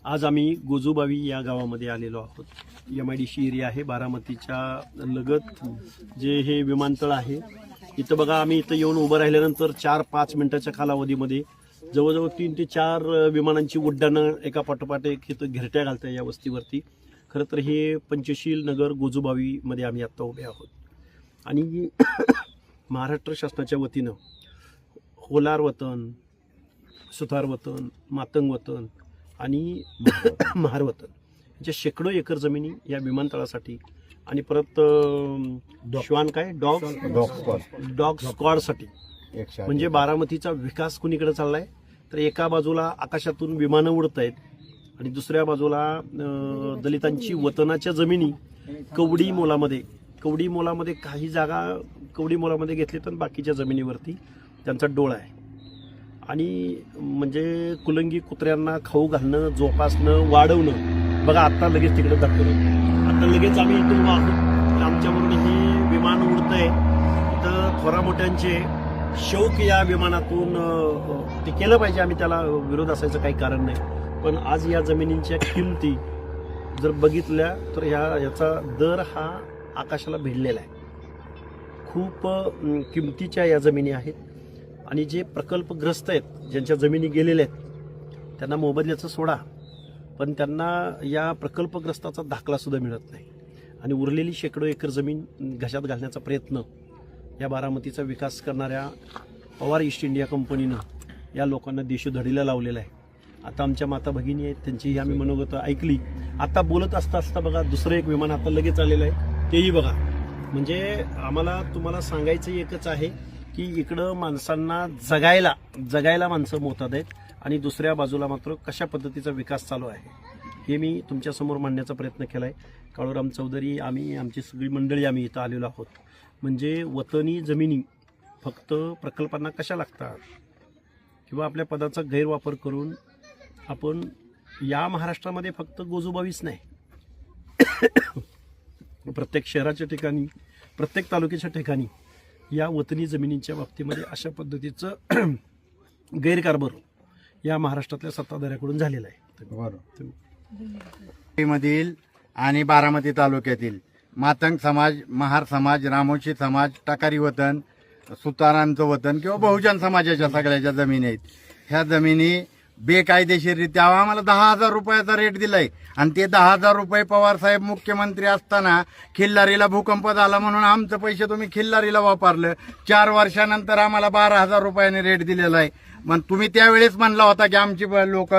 आज आम्ही गोजूबावी या गावामध्ये आलेलो आहोत. MIDC एरिया आहे, बारामतीच्या लगत जे हे विमानतळ आहे. इथं बघा, आम्ही इथं येऊन उभं राहिल्यानंतर 4-5 मिनिटाच्या कालावधीमध्ये जवळजवळ 3 ते 4 विमानांची उड्डाणं एका पाठोपाठ एक इथं घिरट्या घालतात या वस्तीवरती. खरं तर हे पंचशील नगर गोजूबावीमध्ये आम्ही आत्ता उभे आहोत. आणि महाराष्ट्र शासनाच्या वतीनं होलार वतन, सुतार वतन, मातंग वतन आणि महार वतन यांच्या शेकडो एकर जमिनी या विमानतळासाठी आणि परत श्वान काय डॉग स्क्वॉडसाठी म्हणजे बारामतीचा विकास कुणीकडे चाललाय तर एका बाजूला आकाशातून विमानं उडत आहेत आणि दुसऱ्या बाजूला दलितांची वतनाच्या जमिनी कवडी मोलामध्ये काही जागा कवडी मोलामध्ये घेतली तर बाकीच्या जमिनीवरती त्यांचा डोळा आहे. आणि म्हणजे कुलंगी कुत्र्यांना खाऊ घालणं, जोपासणं, वाढवणं. बघा आत्ता लगेच तिकडे दाखवलं, आता लगेच आम्ही इथून उभा आहोत. आमच्याबरोबर हे विमान उडतंय. इथं थोरा मोठ्यांचे शौक या विमानातून ते केलं पाहिजे, आम्ही त्याला विरोध असायचं काही कारण नाही. पण आज या जमिनींच्या किमती जर बघितल्या तर याचा दर हा आकाशाला भिडलेला आहे. खूप किमतीच्या या जमिनी आहेत. आणि जे प्रकल्पग्रस्त आहेत, ज्यांच्या जमिनी गेलेल्या आहेत, त्यांना मोबदल्याचं सोडा, पण त्यांना या प्रकल्पग्रस्ताचा दाखला सुद्धा मिळत नाही. आणि उरलेली शेकडो एकर जमीन घशात घालण्याचा प्रयत्न या बारामतीचा विकास करणाऱ्या पवार ईस्ट इंडिया कंपनीनं या लोकांना देशोधडीला लावलेला आहे. आता आमच्या माता भगिनी आहेत, त्यांचीही आम्ही मनोगत ऐकली. आता बोलत असता बघा दुसरं एक विमान आता लगेच आलेलं आहे, तेही बघा. म्हणजे आम्हाला तुम्हाला सांगायचं एकच आहे की इकडं माणसांना जगायला माणसं मोतात आहेत आणि दुसऱ्या बाजूला मात्र कशा पद्धतीचा विकास चालू आहे हे मी तुमच्यासमोर मांडण्याचा प्रयत्न केला आहे. काळूराम चौधरी, आमची सगळी मंडळी आम्ही इथं आलेलो आहोत. म्हणजे वतनी जमिनी फक्त प्रकल्पांना कशा लागतात किंवा आपल्या पदाचा गैरवापर करून आपण या महाराष्ट्रामध्ये फक्त गोजूबावीच नाही, प्रत्येक शहराच्या ठिकाणी, प्रत्येक तालुक्याच्या ठिकाणी या वतनी जमिनींच्या बाबतीमध्ये अशा पद्धतीचं गैरकारभार या महाराष्ट्रातल्या सत्ताधाऱ्याकडून झालेला आहे. बरोबर. मधील आणि बारामती तालुक्यातील मातंग समाज, महार समाज, रामोशी समाज, टाकारी वतन, सुतारांचं वतन किंवा बहुजन समाजाच्या सगळ्याच्या जमिनी आहेत. ह्या जमिनी बेकायदेशीररित्या आम्हाला 10,000 रुपयाचा रेट दिलाय आणि ते 10,000 रुपये पवार साहेब मुख्यमंत्री असताना खिल्लारीला भूकंप झाला म्हणून आमचं पैसे तुम्ही खिल्लारीला वापरलं. 4 वर्षानंतर आम्हाला 12,000 रुपयाने रेट दिलेला आहे. मग तुम्ही त्यावेळेस म्हणला होता की आमची लोक